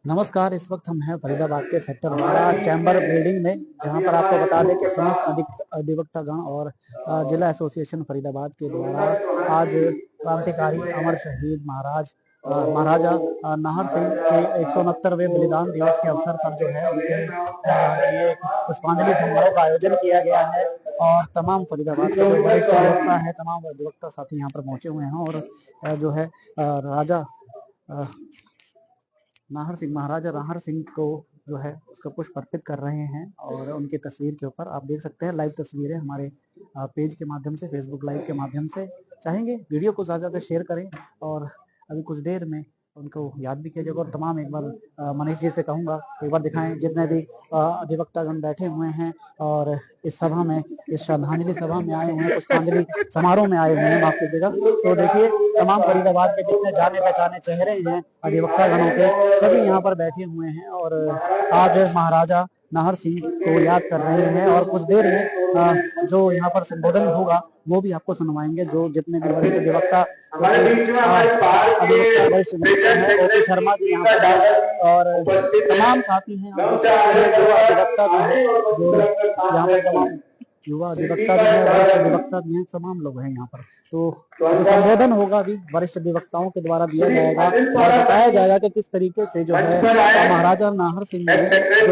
नमस्कार। इस वक्त हम हैं फरीदाबाद के सेक्टर 12 चैम्बर बिल्डिंग में, जहां पर आपको बता दें कि समस्त अधिवक्तागण और जिला एसोसिएशन फरीदाबाद के द्वारा आज क्रांतिकारी अमर शहीद महाराजा नाहर सिंह के 169वें बलिदान दिवस के अवसर पर जो है उनके लिए पुष्पांजलि समारोह का आयोजन किया गया है। और तमाम फरीदाबाद के जो वरिष्ठ अधिवक्ता है, तमाम अधिवक्ता साथी यहाँ पर पहुंचे हुए हैं और जो है राजा महाराजा नाहर सिंह को जो है उसका पुष्प अर्पित कर रहे हैं। और उनकी तस्वीर के ऊपर आप देख सकते हैं, लाइव तस्वीरें हमारे पेज के माध्यम से, फेसबुक लाइव के माध्यम से। चाहेंगे वीडियो को ज़्यादा शेयर करें और अभी कुछ देर में उनको याद भी किया जाएगा। और तमाम एक बार मनीष जी से कहूँगा एक बार दिखाएं जितने भी अधिवक्तागण बैठे हुए हैं और इस सभा में, इस श्रद्धांजलि सभा में आए हुए हैं, पुष्पांजलि समारोह में आए हुए हैं, माफ कीजिएगा। तो देखिए तमाम फरीदाबाद के जितने जाने पहचाने चेहरे हैं अधिवक्तागणों के, सभी यहाँ पर बैठे हुए हैं और आज महाराजा नाहर सिंह को याद कर रहे हैं। और कुछ देर में जो यहाँ पर संबोधन होगा वो भी आपको सुनवाएंगे। जो जितने भी वरिष्ठ अधिवक्ता वरिष्ठ है, ओपी शर्मा जी यहाँ पर और तमाम साथी हैं, जो अधिवक्ता भी है, जो यहाँ पर तमाम युवा अधिवक्ता भी है, वरिष्ठ अधिवक्ता भी हैं, तमाम लोग हैं यहाँ पर। तो जो संबोधन होगा भी वरिष्ठ अधिवक्ताओं के द्वारा दिया जाएगा और बताया जाएगा कि किस तरीके से जो है महाराजा नाहर सिंह ने जो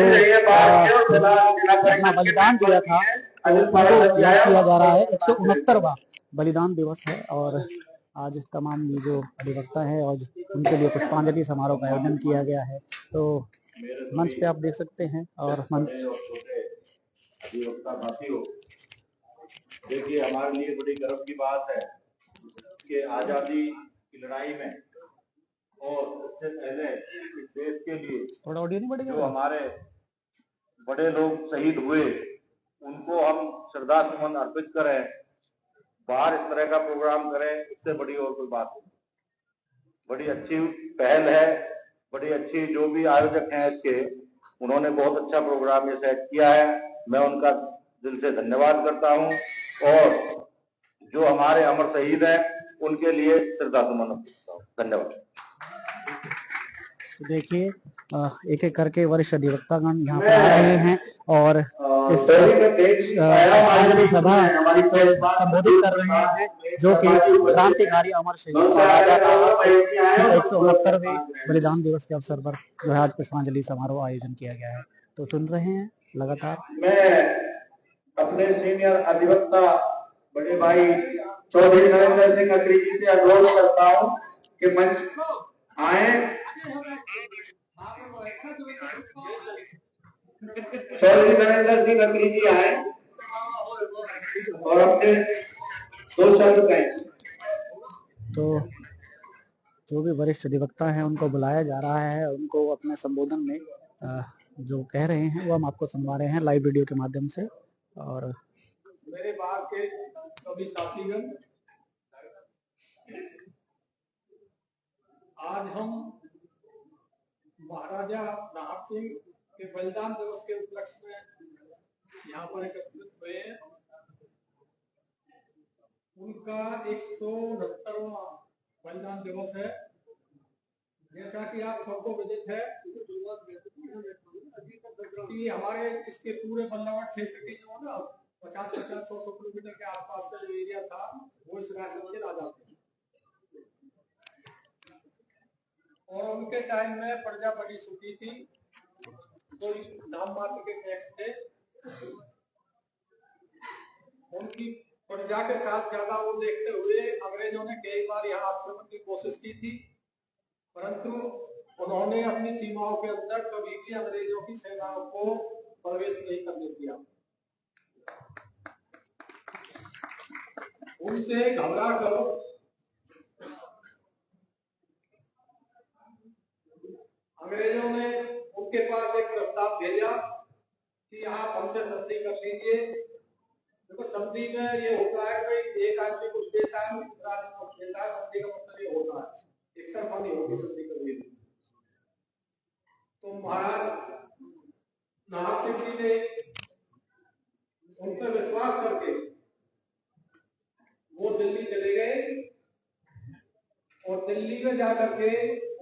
अपना बलिदान दिया था तो उनको याद किया जा रहा है। 169वां बलिदान दिवस है और आज तमाम ये जो अधिवक्ता है और उनके लिए पुष्पांजलि समारोह का आयोजन किया गया है। तो मंच पे आप देख सकते हैं और मंच अधिवक्ता साथियों, देखिए हमारे लिए बड़ी गर्व की बात है कि आजादी की लड़ाई में और उससे पहले इस देश के लिए थोड़ा ऑडियो नहीं बढ़ेगा, जो हमारे बड़े लोग शहीद हुए उनको हम श्रद्धा सुमन अर्पित करें, बाहर इस तरह का प्रोग्राम करें, इससे बड़ी और कोई बात नहीं। बड़ी अच्छी पहल है, बड़ी अच्छी जो भी आयोजक हैं इसके, उन्होंने बहुत अच्छा प्रोग्राम ये सेट किया है। मैं उनका दिल से धन्यवाद करता हूं और जो हमारे अमर शहीद हैं उनके लिए श्रद्धा सुमन अर्पित करता हूं। धन्यवाद। देखिए एक एक करके वरिष्ठ अधिवक्तागण यहाँ पर आ रहे हैं और इस श्रद्धांजलि सभा को संबोधित कर रहे हैं, जो कि क्रांतिकारी अमर शहीद महाराजा नाहर सिंह के 169वें बलिदान दिवस के अवसर पर जो है आज पुष्पांजलि समारोह आयोजन किया गया है। तो सुन रहे हैं लगातार। मैं अपने सीनियर अधिवक्ता बड़े भाई चौधरी नरेंद्र सिंह अग्री जी से अनुरोध करता हूं कि मंच आए। चौधरी नरेंद्र सिंह अग्री जी आए और अपने दो शब्द कहें। तो जो भी वरिष्ठ अधिवक्ता हैं उनको बुलाया जा रहा है, उनको अपने संबोधन में जो कह रहे हैं वो हम आपको सुनवा रहे हैं लाइव वीडियो के माध्यम से। और मेरे बात के सभी साथीगण, आज हम महाराजा नाहर सिंह के बलिदान दिवस के उपलक्ष्य में यहाँ पर एकत्रित हुए हैं। उनका 169वां बलिदान दिवस है। जैसा कि आप सबको विदित है कि हमारे इसके पूरे बल्लभगढ़ क्षेत्र के जो ना 50-100 किलोमीटर के आसपास का जो एरिया था वो इस राजस्थान के राजा थे और उनके टाइम में प्रजा बड़ी सुखी थी, कोई नाम मात्र के टैक्स थे। उनकी प्रजा के साथ ज्यादा वो देखते हुए अंग्रेजों ने कई बार यहाँ आक्रमण की कोशिश की थी, परंतु उन्होंने अपनी सीमाओं के अंदर कभी भी अंग्रेजों की सेनाओं को प्रवेश नहीं करने दिया। उनसे घबरा कर अंग्रेजों ने उनके पास एक प्रस्ताव भेजा कि आप हमसे संधि कर लीजिए। देखो संधि में ये होता है कि एक आदमी कुछ देता है, दूसरा आदमी कुछ देता है। संधि का मतलब ये होता है एक तरफा नहीं होगी संधि कभी भी। तो महाराज नाहर सिंह जी ने उन पर विश्वास करके वो दिल्ली चले गए और दिल्ली में जाकर के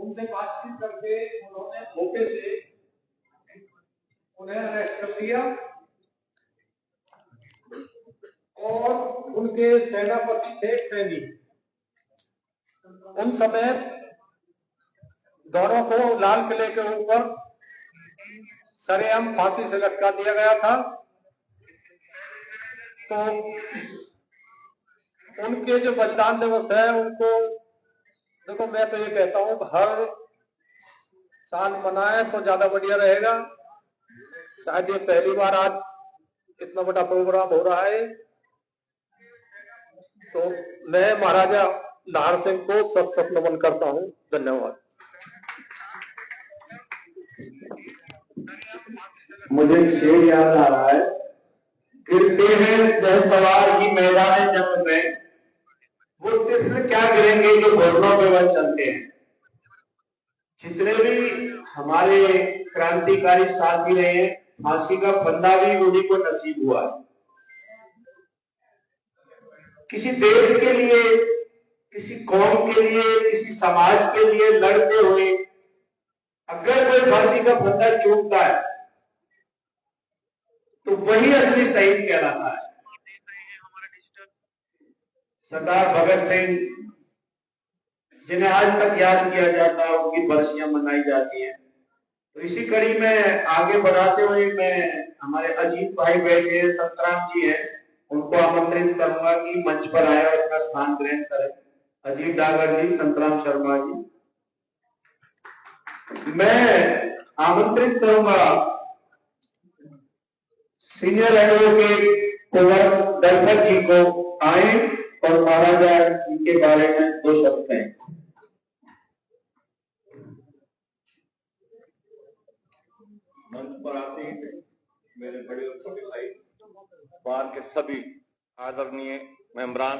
उनसे बातचीत करके उन्होंने धोखे से उन्हें अरेस्ट कर लिया और उनके सेनापति थे सैनी। उन समय दोनों को लाल किले के ऊपर सरेआम फांसी से लटका दिया गया था। तो उनके जो बलिदान दिवस है उनको देखो, मैं तो ये कहता हूं हर साल मनाए तो ज्यादा बढ़िया रहेगा। शायद ये पहली बार आज इतना बड़ा प्रोग्राम हो रहा है, तो मैं महाराजा नाहर सिंह को सत सत नमन करता हूं। धन्यवाद। मुझे शेर याद आ रहा है, गिरते हैं सहसवार की मैदान जंग में, वो तिफल क्या गिरेंगे जो घोड़ों पे बन चलते हैं। जितने भी हमारे क्रांतिकारी साथी रहे, फांसी का फंदा भी उन्हीं को नसीब हुआ। किसी देश के लिए, किसी कौम के लिए, किसी समाज के लिए लड़ते हुए अगर कोई फांसी का फंदा चूमता है तो वही असली शहीद कहलाता है। सरदार भगत सिंह, जिन्हें आज तक याद किया जाता है, उनकी बरसियां मनाई जाती हैं। तो इसी कड़ी में आगे बढ़ाते हुए मैं हमारे अजीत भाई बैठे हैं, संतराम जी हैं, उनको आमंत्रित करूंगा कि मंच पर आए और इसका स्थान ग्रहण करें। अजीत डागर जी, संतराम शर्मा जी, मैं आमंत्रित करूंगा सीनियर एडवोकेट कुंवर दलपत जी को आए और महाराजा जी के बारे में 2 शब्द कहें। मंच पर आसीन मेरे बड़े और छोटे भाई, बार के सभी आदरणीय मेंबरान,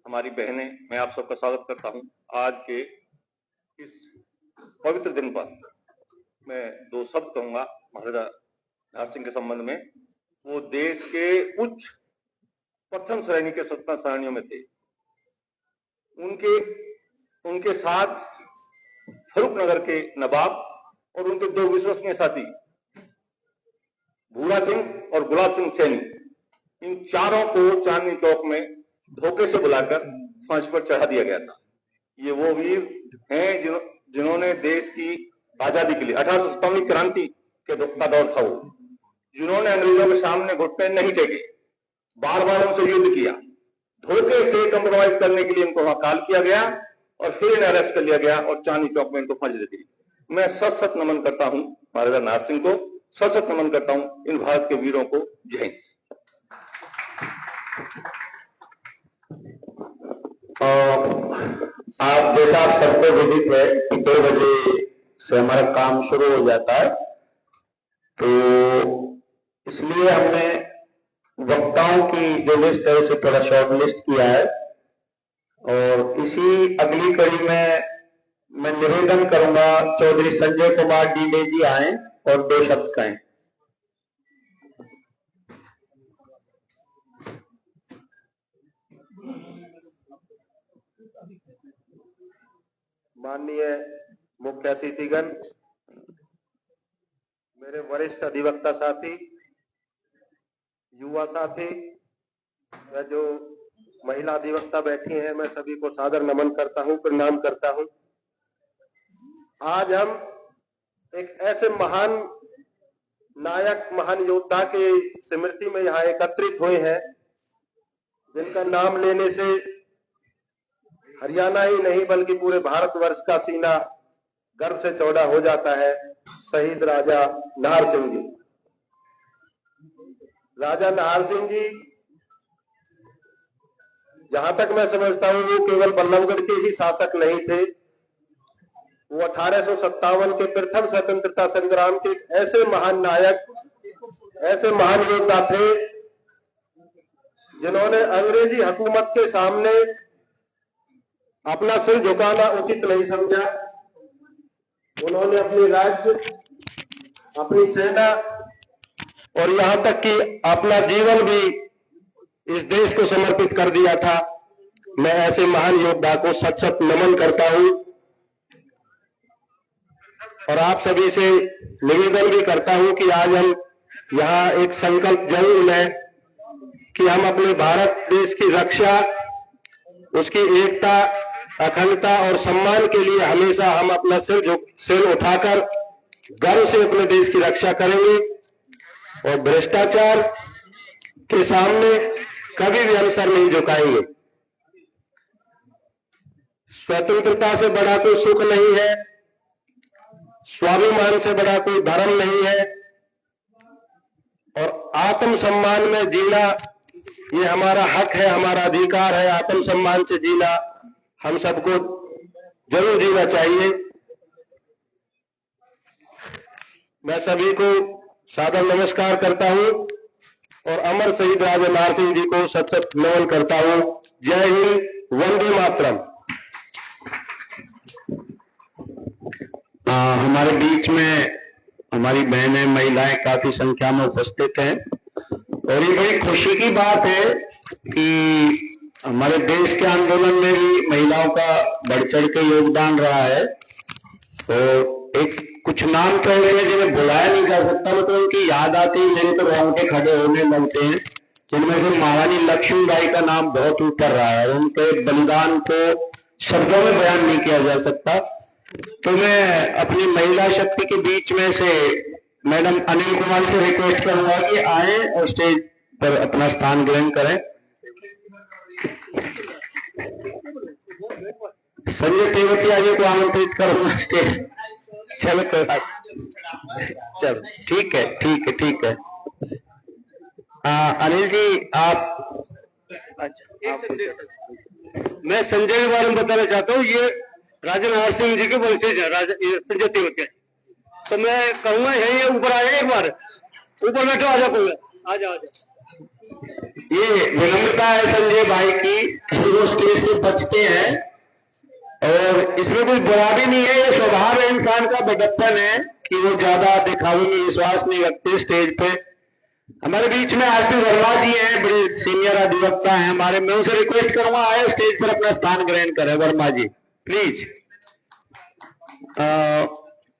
हमारी बहनें, मैं आप सबका स्वागत करता हूं। आज के इस पवित्र दिन पर मैं 2 शब्द कहूंगा महाराजा नाहर सिंह के संबंध में। वो देश के उच्च प्रथम श्रेणी के सत्ता सारणियों में थे। उनके साथ फर्रुखनगर के नवाब और उनके 2 विश्वसनीय साथी भूरा सिंह और गुलाब सिंह सैनी, इन चारों को चांदनी चौक में धोखे से बुलाकर फांसी पर चढ़ा दिया गया था। ये वो वीर हैं जिन्होंने देश की आजादी के लिए 1857 क्रांति का दौर था वो, जिन्होंने अंग्रेजों के सामने घुटने नहीं टेके, बार बार उनसे युद्ध किया। धोखे से कंप्रोमाइज करने के लिए इनको वहां कॉल किया गया और फिर इन्हें अरेस्ट कर लिया गया और चांदनी चौक में इनको फांसी दे दी। मैं सत सत नमन करता हूं महाराजा नाहर सिंह को, सत सत नमन करता हूं इन भारत के वीरों को। जय हिंद। आप जैसा आप सबको विदित है कि 2 बजे से हमारा काम शुरू हो जाता है, तो इसलिए हमने वक्ताओं की जो लिस्ट है उसे थोड़ा शॉर्ट लिस्ट किया है। और इसी अगली कड़ी में मैं निवेदन करूंगा चौधरी संजय कुमार डीले जी आए और 2 शब्द कहें। माननीय मुख्य अतिथिगण, मेरे वरिष्ठ अधिवक्ता साथी, युवा साथी, या जो महिला अधिवक्ता बैठी हैं, मैं सभी को सादर नमन करता हूं, प्रणाम करता हूं। आज हम एक ऐसे महान नायक, महान योद्धा के स्मृति में यहाँ एकत्रित हुए हैं जिनका नाम लेने से हरियाणा ही नहीं बल्कि पूरे भारतवर्ष का सीना गर्व से चौड़ा हो जाता है। शहीद राजा नाहर सिंह जी। राजा नाहर सिंह जी, जहां तक मैं समझता हूं, वो केवल बल्लभगढ़ के ही शासक नहीं थे। वो 1857 के प्रथम स्वतंत्रता संग्राम के ऐसे महान नायक, ऐसे महान योद्धा थे जिन्होंने अंग्रेजी हुकूमत के सामने अपना सिर झुकाना उचित नहीं समझा। उन्होंने अपनी राज्य, अपनी सेना और यहां तक कि अपना जीवन भी इस देश को समर्पित कर दिया था। मैं ऐसे महान योद्धा को सत सत नमन करता हूं। और आप सभी से निवेदन भी करता हूं कि आज हम यहाँ एक संकल्प जरूर लें कि हम अपने भारत देश की रक्षा, उसकी एकता, अखंडता और सम्मान के लिए हमेशा हम अपना सिर उठाकर गर्व से अपने देश की रक्षा करेंगे और भ्रष्टाचार के सामने कभी भी हम सर नहीं झुकाएंगे। स्वतंत्रता से बड़ा कोई सुख नहीं है, स्वाभिमान से बड़ा कोई धर्म नहीं है और आत्मसम्मान में जीना ये हमारा हक है, हमारा अधिकार है। आत्मसम्मान से जीना हम सबको जरूर जीना चाहिए। मैं सभी को सादर नमस्कार करता हूं और अमर शहीद राजा नार सिंह जी को सत सत नमन करता हूं। जय हिंद, वंदे मातरम। हमारे बीच में हमारी बहनें, महिलाएं काफी संख्या में उपस्थित हैं और ये बड़ी खुशी की बात है कि हमारे देश के आंदोलन में भी महिलाओं का बढ़ चढ़ के योगदान रहा है। तो एक कुछ नाम तो ऐसे जिन्हें बुलाया नहीं जा सकता, मतलब उनकी याद आती है मेरे तो रोंगटे खड़े होने लगते हैं, जिनमें से महारानी लक्ष्मीबाई का नाम बहुत ऊपर रहा है। उनके बलिदान को शब्दों में बयान नहीं किया जा सकता। तो मैं अपनी महिला शक्ति के बीच में से मैडम अनिल कुमार से रिक्वेस्ट करूंगा कि आए और स्टेज पर अपना स्थान ग्रहण करें। संजय तेवतिया जी को आमंत्रित करूंगा स्टेज। चलो चलो ठीक है, ठीक है, ठीक है। अनिल जी आप, मैं संजय के बारे में बताना चाहता हूँ। ये राजा नार सिंह जी के वंशज है, राजा संजय तेवतिया। तो मैं कहूंगा यही ऊपर आए, एक बार ऊपर बैठो, आजा कहूंगा, आजा आजा। ये विनम्रता है संजय भाई की, वो स्टेज से बचते हैं और इसमें कोई बुरा भी नहीं है। ये स्वभाव है इंसान का, बड़प्पन है कि वो ज्यादा दिखावे में विश्वास नहीं रखते स्टेज पे। हमारे बीच में आरती वर्मा जी हैं, बड़े सीनियर अधिवक्ता हैं हमारे। मैं उनसे रिक्वेस्ट करूंगा आए स्टेज पर अपना स्थान ग्रहण करें। वर्मा जी प्लीज।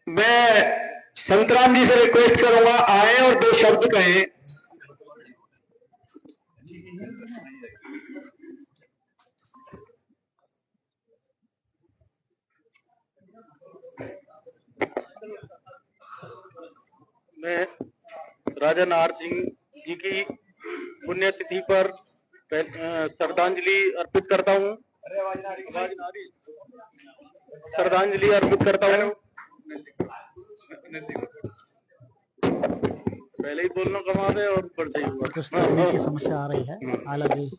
मैं संतराम जी से रिक्वेस्ट करूंगा आए और दो शब्द कहें। मैं राजा नार सिंह जी की पुण्यतिथि पर श्रद्धांजलि अर्पित करता हूं। श्रद्धांजलि अर्पित करता हूं। पहले ही बोलना कमा दे और ऊपर से कुछ तकनीकी समस्या आ रही है, हालांकि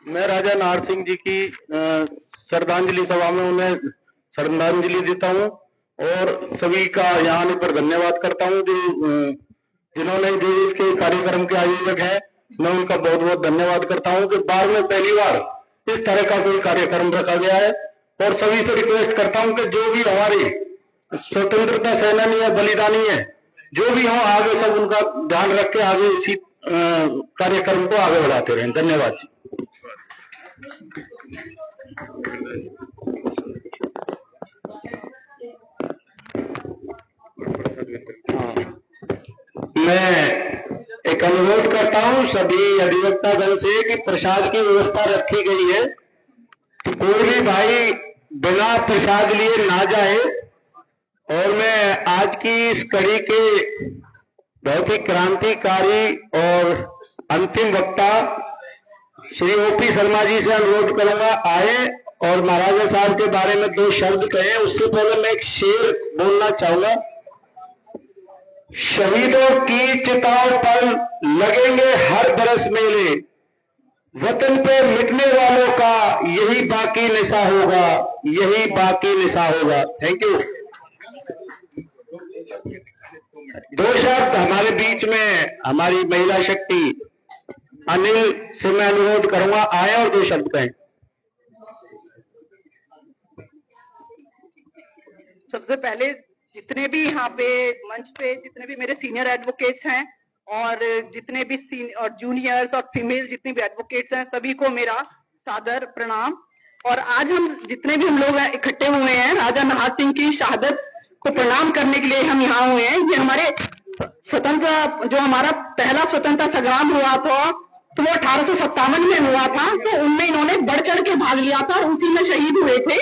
मैं राजा नार सिंह जी की श्रद्धांजलि सभा में उन्हें श्रद्धांजलि देता हूं और सभी का यहाँ आने पर धन्यवाद करता हूं। जो जिन्होंने जो इसके कार्यक्रम के आयोजक हैं, मैं उनका बहुत बहुत धन्यवाद करता हूं कि बार में पहली बार इस तरह का कोई कार्यक्रम रखा गया है। और सभी से रिक्वेस्ट करता हूं कि जो भी हमारे स्वतंत्रता सेनानी है, बलिदानी है, जो भी हो, आगे सब उनका ध्यान रख के आगे इसी कार्यक्रम को आगे बढ़ाते रहें। धन्यवाद। मैं एक अनुरोध करता हूं सभी अधिवक्ता दल से कि प्रसाद की व्यवस्था रखी गई है, तो कोई भी भाई बिना प्रसाद लिए ना जाए। और मैं आज की इस कड़ी के बहुत ही क्रांतिकारी और अंतिम वक्ता श्री ओपी शर्मा जी से अनुरोध करूंगा आए और महाराजा साहब के बारे में दो शब्द कहें। उससे पहले मैं एक शेर बोलना चाहूंगा। शहीदों की चिताओं पर लगेंगे हर बरस मेले, वतन पे मिटने वालों का यही बाकी निशा होगा, यही बाकी निशा होगा। Thank you. दो शब्द हमारे बीच में हमारी महिला शक्ति अनिल से मैं अनुरोध करूंगा आए और दो शब्द कहें। सबसे पहले जितने भी यहाँ पे मंच पे जितने भी मेरे सीनियर एडवोकेट्स हैं और जितने भी और जूनियर्स और फीमेल जितने भी एडवोकेट्स हैं, सभी को मेरा सादर प्रणाम। और आज हम जितने भी हम लोग इकट्ठे हुए हैं राजा नार सिंह की शहादत को प्रणाम करने के लिए हम यहाँ हुए हैं। ये हमारे स्वतंत्र, जो हमारा पहला स्वतंत्रता संग्राम हुआ था तो वो 1857 में हुआ था, तो उनमें इन्होंने बढ़ चढ़ के भाग लिया था और उसी में शहीद हुए थे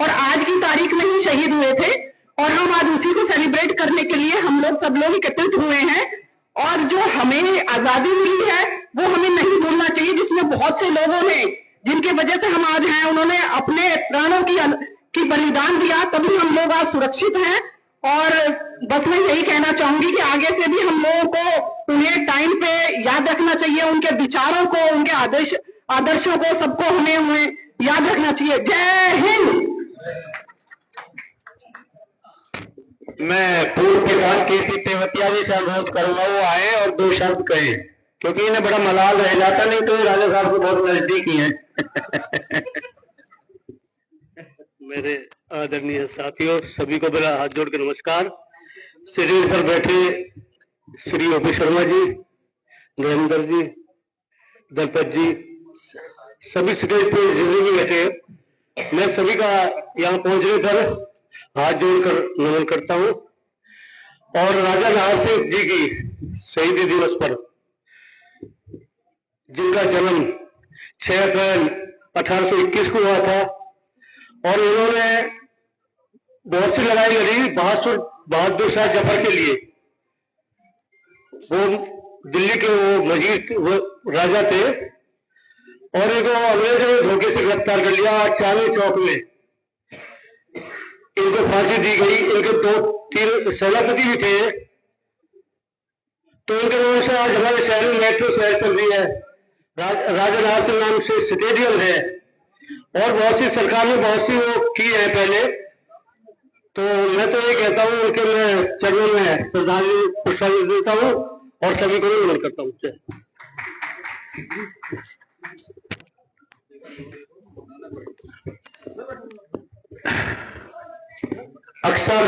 और आज की तारीख में ही शहीद हुए थे। और हम आज उसी को सेलिब्रेट करने के लिए हम लोग सब लोग एकत्रित हुए हैं। और जो हमें आजादी मिली है वो हमें नहीं भूलना चाहिए, जिसमें बहुत से लोगों ने, जिनकी वजह से हम आज हैं, उन्होंने अपने प्राणों की बलिदान दिया, तभी हम लोग आज सुरक्षित हैं। और बस मैं यही कहना चाहूंगी कि आगे से भी हम लोगों को उन्हें टाइम पे याद रखना चाहिए, उनके विचारों को, उनके आदर्शों को, सबको हमें याद रखना चाहिए। जय हिंद। मैं पूर्व प्रधान केपी तेवतिया जी से अनुरोध करूंगा वो आए और 2 शब्द कहें, क्योंकि इन्हें बड़ा मलाल रह जाता, नहीं तो ये राजा साहब को बहुत नजदीक ही है। मेरे आदरणीय साथियों, सभी को मेरा हाथ जोड़ के नमस्कार। स्टेज पर बैठे श्री ओपी शर्मा जी, नरेंद्र जी, दलपत जी, सभी स्टेज पे जितने भी बैठे, मैं सभी का यहाँ पहुंचने पर हाथ जोड़कर नमन करता हूँ। और राजा नाहर सिंह जी की शहीदी दिवस पर, जिनका जन्म 6 अप्रैल 1821 को हुआ था और इन्होंने बहुत सी लड़ाई लड़ी बहादुर शाह जफर के लिए। वो दिल्ली के वो मजीद राजा थे और इनको अंग्रेजों ने धोखे से गिरफ्तार कर लिया। चांदनी चौक में इनको फांसी दी गई। इनके 2-3 सेनापति भी थे, तो इनके नाम से आज हमारे शहर में मेट्रो शहर चल रही है, राजा नाहर सिंह नाम से स्टेडियम है और बहुत सी सरकार ने बहुत सी वो की है पहले। तो मैं तो ये कहता हूँ उनके मैं चरणों में श्रद्धांजलि पुष्पांजलि देता हूँ और सभी को नमन करता हूँ। अक्सर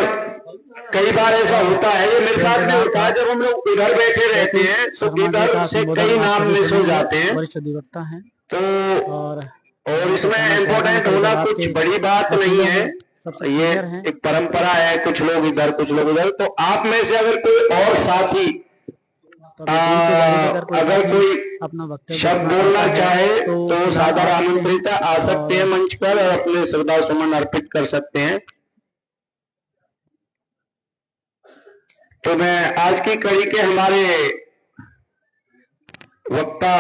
कई बार ऐसा होता है, ये मेरे साथ भी होता है, जब हम लोग इधर बैठे रहते हैं तो इधर से कई नाम मिस हो जाते हैं। वरिष्ठ अधिवक्ता हैं तो और इसमें इम्पोर्टेंट होना कुछ बड़ी बात नहीं है, ये एक परंपरा है, कुछ लोग इधर कुछ लोग उधर। तो आप में से अगर कोई और साथी अगर कोई अपना शब्द बोलना चाहे तो सादर आमंत्रित आ सकते हैं मंच पर और अपने श्रद्धा सुमन अर्पित कर सकते हैं। तो मैं आज की कड़ी के हमारे वक्ता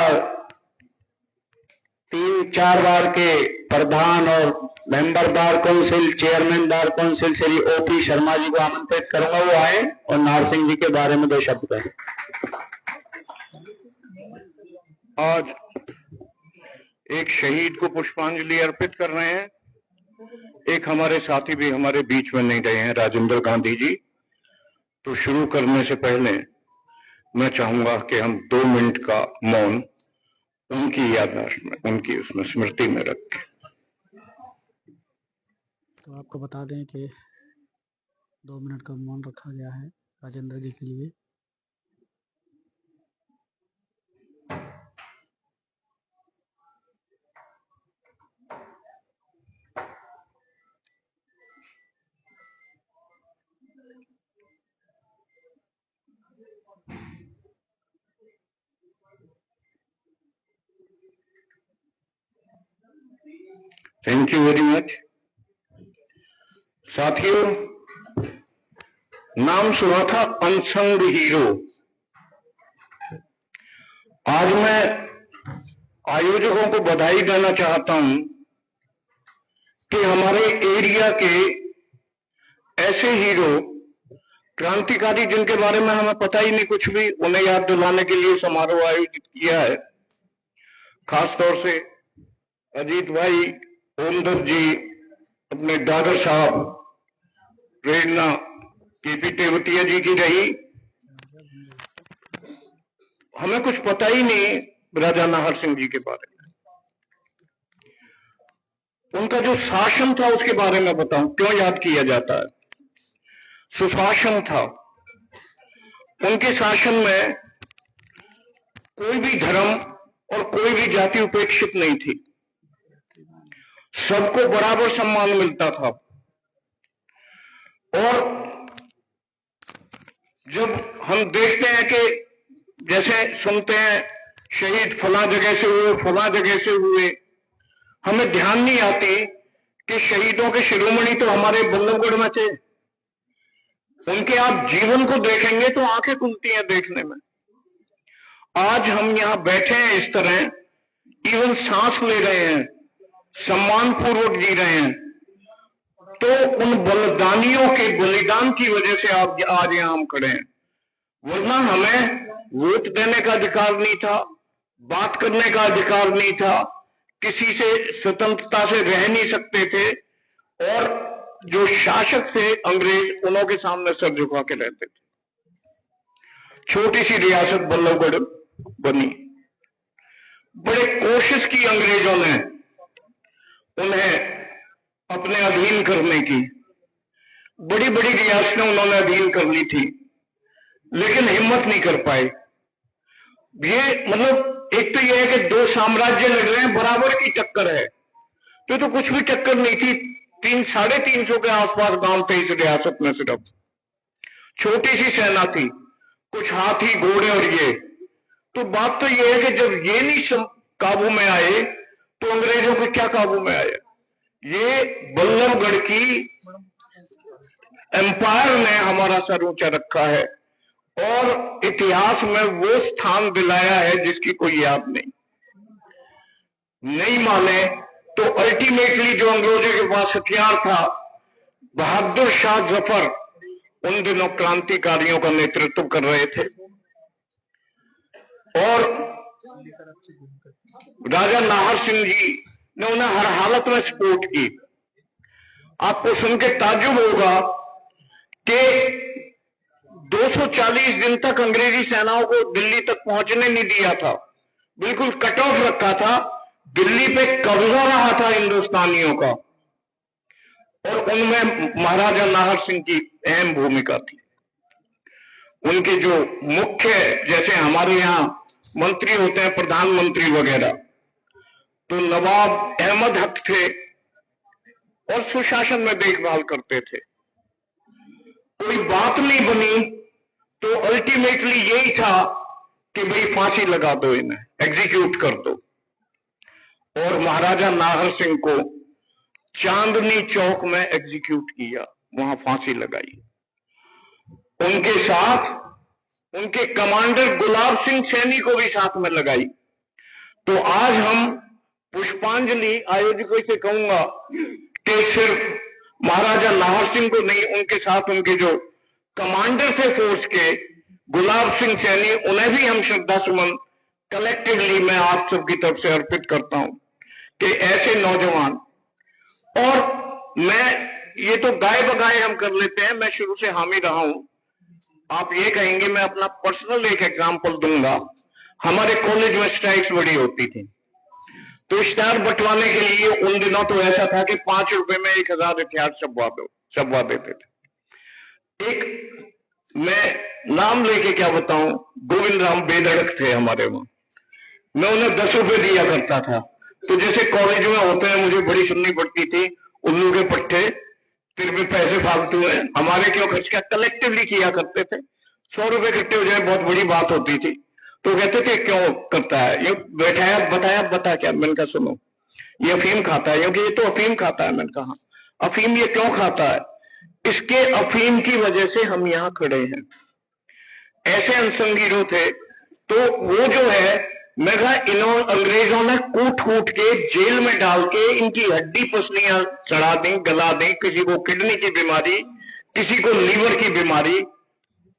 3-4 बार के प्रधान और member bar council, chairman bar council Shri OP Sharma ji को आमंत्रित करूंगा, वो आए और नाहर सिंह जी के बारे में 2 शब्द कहें। आज एक शहीद को पुष्पांजलि अर्पित कर रहे हैं। एक हमारे साथी भी हमारे बीच में नहीं रहे हैं, राजेंद्र गांधी जी। तो शुरू करने से पहले मैं चाहूंगा कि हम 2 मिनट का मौन उनकी याददाश्त में, उनकी उसमें स्मृति में रखें। तो आपको बता दें कि 2 मिनट का मौन रखा गया है राजेंद्र जी के लिए। Thank you very much. साथियों, नाम सुना था अनसंग हीरो। आज मैं आयोजकों को बधाई देना चाहता हूं कि हमारे एरिया के ऐसे हीरो, क्रांतिकारी जिनके बारे में हमें पता ही नहीं कुछ भी, उन्हें याद दिलाने के लिए समारोह आयोजित किया है। खासतौर से अजीत भाई, ओमदर जी, अपने दादर साहब, प्रेरणा केपी तेवतिया जी की रही। हमें कुछ पता ही नहीं राजा नाहर सिंह जी के बारे में। उनका जो शासन था उसके बारे में बताऊं, क्यों याद किया जाता है। सुशासन था। उनके शासन में कोई भी धर्म और कोई भी जाति उपेक्षित नहीं थी, सबको बराबर सम्मान मिलता था। और जब हम देखते हैं कि जैसे सुनते हैं शहीद फला जगह से हुए, फला जगह से हुए, हमें ध्यान नहीं आती कि शहीदों के शिरोमणि तो हमारे बल्लभगढ़ में थे। उनके आप जीवन को देखेंगे तो आंखें खुलती हैं देखने में। आज हम यहां बैठे हैं इस तरह, इवन सांस ले रहे हैं, सम्मान पूर्वक जी रहे हैं, तो उन बलिदानियों के बलिदान की वजह से आज यहां हम खड़े हैं। वरना हमें वोट देने का अधिकार नहीं था, बात करने का अधिकार नहीं था, किसी से स्वतंत्रता से रह नहीं सकते थे, और जो शासक थे अंग्रेज, उन्हों के सामने सर झुका के रहते थे। छोटी सी रियासत बल्लभगढ़ बनी, बड़े कोशिश की अंग्रेजों ने उन्हें अपने अधीन करने की, बड़ी बड़ी रियासतें उन्होंने अधीन कर ली थी, लेकिन हिम्मत नहीं कर पाए। ये मतलब एक तो यह है कि दो साम्राज्य लड़ रहे हैं, बराबर की टक्कर है, तो कुछ भी टक्कर नहीं थी। 300-350 के आसपास गांव थे इस रियासत में, सिर्फ छोटी सी सेना थी, कुछ हाथी घोड़े और ये। तो बात तो यह है कि जब ये नहीं काबू में आए तो अंग्रेजों को क्या काबू में आया। ये बल्लभगढ़ की एम्पायर ने हमारा सर ऊंचा रखा है और इतिहास में वो स्थान दिलाया है जिसकी कोई याद नहीं माने तो अल्टीमेटली जो अंग्रेजों के पास हथियार था, बहादुर शाह जफर उन दिनों क्रांतिकारियों का नेतृत्व कर रहे थे और राजा नाहर सिंह जी ने उन्हें हर हालत में सपोर्ट की। आपको सुन के ताज्जुब होगा कि 240 दिन तक अंग्रेजी सेनाओं को दिल्ली तक पहुंचने नहीं दिया था, बिल्कुल कट ऑफ रखा था। दिल्ली पे कब्जा रहा था हिंदुस्तानियों का, और उनमें महाराजा नाहर सिंह की अहम भूमिका थी। उनके जो मुख्य, जैसे हमारे यहां मंत्री होते हैं प्रधानमंत्री वगैरह, तो नवाब अहमद हक थे और सुशासन में देखभाल करते थे। कोई बात नहीं बनी तो अल्टीमेटली यही था कि भाई फांसी लगा दो, इन्हें एग्जीक्यूट कर दो। और महाराजा नाहर सिंह को चांदनी चौक में एग्जीक्यूट किया, वहां फांसी लगाई। उनके साथ उनके कमांडर गुलाब सिंह सैनी को भी साथ में लगाई। तो आज हम पुष्पांजलि आयोजकों से कहूंगा कि सिर्फ महाराजा नाहर सिंह को नहीं, उनके साथ उनके जो कमांडर थे फोर्स के, गुलाब सिंह सैनी, उन्हें भी हम श्रद्धा सुमन कलेक्टिवली मैं आप सबकी तरफ से अर्पित करता हूं कि ऐसे नौजवान, और मैं ये तो गाय बगाए हम कर लेते हैं, मैं शुरू से हामी रहा हूं। आप ये कहेंगे, मैं अपना पर्सनल एक एग्जांपल दूंगा। हमारे कॉलेज में स्ट्राइक्स बड़ी होती थी, तो इश्तेहार बंटवाने के लिए उन दिनों तो ऐसा था कि 5 रुपए में 1000 इश्तेहार छपवा देते थे। एक मैं नाम लेके क्या बताऊं, गोविंद राम बेधड़क थे हमारे वहां, मैं उन्हें 10 रुपए दिया करता था। तो जैसे कॉलेज में होते हैं, मुझे बड़ी सुननी पड़ती थी, उल्लू के पट्टे, फिर भी पैसे फालतू है, हमारे क्यों खर्च किया, कलेक्टिवली किया करते थे। 100 रुपए इकट्ठे हो जाए बहुत बड़ी बात होती थी। तो कहते थे क्यों करता है ये, बैठाया बताया, बता क्या। मैंने कहा सुनो, ये अफीम खाता है, क्योंकि ये तो अफीम खाता है। मैंने कहा अफीम ये क्यों खाता है, इसके अफीम की वजह से हम यहाँ खड़े हैं। ऐसे अनसंग हीरो थे। तो वो जो है, मैं कहा अंग्रेजों ने कूट के जेल में डाल के इनकी हड्डी पसलियां चढ़ा दी, गला दी, किसी को किडनी की बीमारी, किसी को लीवर की बीमारी,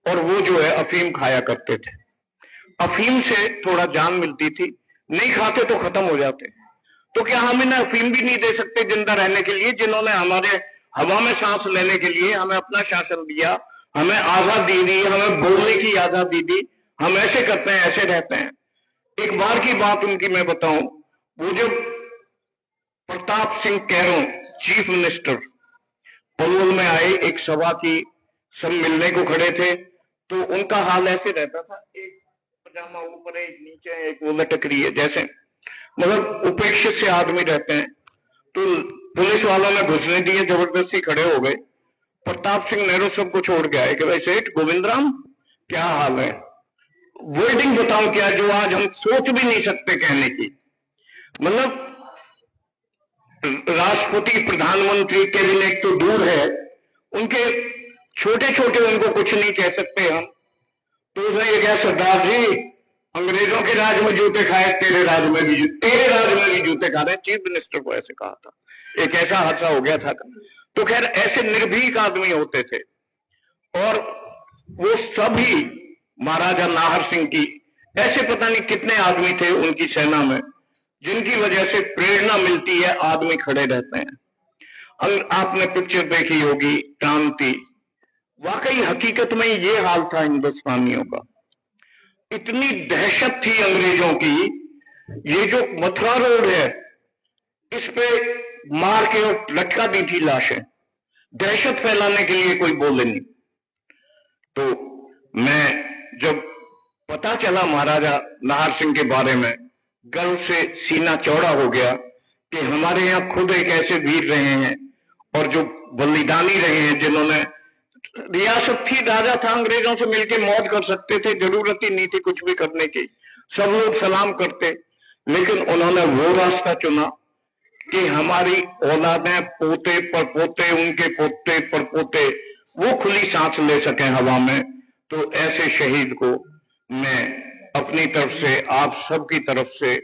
और वो जो है अफीम खाया करते थे। अफीम से थोड़ा जान मिलती थी, नहीं खाते तो खत्म हो जाते। तो क्या हम इन्हें अफीम भी नहीं दे सकते जिंदा रहने के लिए, जिन्होंने हमारे हवा में सांस लेने के लिए हमें अपना शासन दिया, हमें आजादी दी, हमें बोलने की आजादी दी। हम ऐसे करते हैं, ऐसे रहते हैं। एक बार की बात उनकी मैं बताऊं, वो जब प्रताप सिंह कैरों चीफ मिनिस्टर पलवल में आए, एक सभा की, सब मिलने को खड़े थे, तो उनका हाल ऐसे रहता था, एक पजामा ऊपर है, एक नीचे है, एक वो लटक रही है, जैसे मतलब उपेक्षित से आदमी रहते हैं। तो पुलिस वालों ने घुसने दिए, जबरदस्ती खड़े हो गए। प्रताप सिंह नेहरू सबको छोड़ के आए कि भाई सेठ गोविंद राम, क्या हाल है, वर्डिंग बताऊं क्या, जो आज हम सोच भी नहीं सकते कहने की। मतलब राष्ट्रपति, प्रधानमंत्री, कैबिनेट तो दूर है, उनके छोटे छोटे उनको कुछ नहीं कह सकते हम। तो उसने ये कहा, सरदार जी अंग्रेजों के राज में जूते खाए, तेरे राज में भी जूते खा रहे। चीफ मिनिस्टर को ऐसे कहा था, एक ऐसा हादसा हो गया था। तो खैर ऐसे निर्भीक आदमी होते थे, और वो सभी महाराजा नाहर सिंह की, ऐसे पता नहीं कितने आदमी थे उनकी सेना में, जिनकी वजह से प्रेरणा मिलती है, आदमी खड़े रहते हैं। आपने पिक्चर देखी होगी क्रांति, वाकई हकीकत में ये हाल था हिंदुस्तानियों का। इतनी दहशत थी अंग्रेजों की, ये जो मथुरा रोड है इस पे मार के और लटका दी थी लाशें, दहशत फैलाने के लिए कोई बोले नहीं। तो मैं जब पता चला महाराजा नाहर सिंह के बारे में, गर्व से सीना चौड़ा हो गया कि हमारे यहां खुद एक ऐसे वीर रहे हैं और जो बलिदानी रहे हैं, जिन्होंने, रियासत थी, राजा था, अंग्रेजों से मिलकर मौज कर सकते थे, जरूरत ही नहीं थी कुछ भी करने की, सब लोग सलाम करते, लेकिन उन्होंने वो रास्ता चुना कि हमारी औलादें, पोते परपोते, उनके पोते परपोते वो खुली सांस ले सकें हवा में। तो ऐसे शहीद को मैं अपनी तरफ से, आप सबकी तरफ से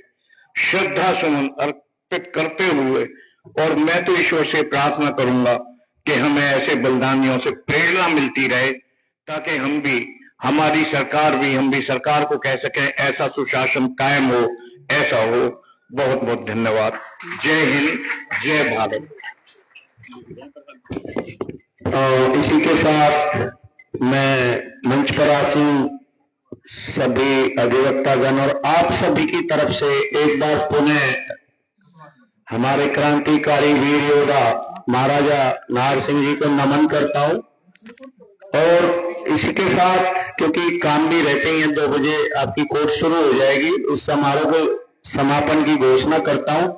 श्रद्धा सुमन अर्पित करते हुए, और मैं तो ईश्वर से प्रार्थना करूंगा कि हमें ऐसे बलिदानियों से प्रेरणा मिलती रहे, ताकि हम भी, हमारी सरकार भी, हम भी सरकार को कह सकें ऐसा सुशासन कायम हो, ऐसा हो। बहुत बहुत धन्यवाद। जय हिंद, जय भारत। इसी के साथ मैं मंच पर आसीन सभी अधिवक्तागण और आप सभी की तरफ से एक बार पुनः हमारे क्रांतिकारी वीर योद्धा महाराजा नाहर सिंह जी को नमन करता हूं। और इसी के साथ, क्योंकि काम भी रहते हैं, 2 बजे आपकी कोर्ट शुरू हो जाएगी, इस समारोह को समापन की घोषणा करता हूं।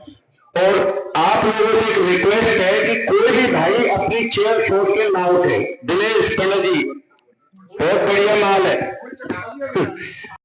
और आप लोगों से एक रिक्वेस्ट है कि कोई भी भाई अपनी चेयर छोड़ के ना उठे। दिनेश पंडित जी, बहुत बढ़िया माल है।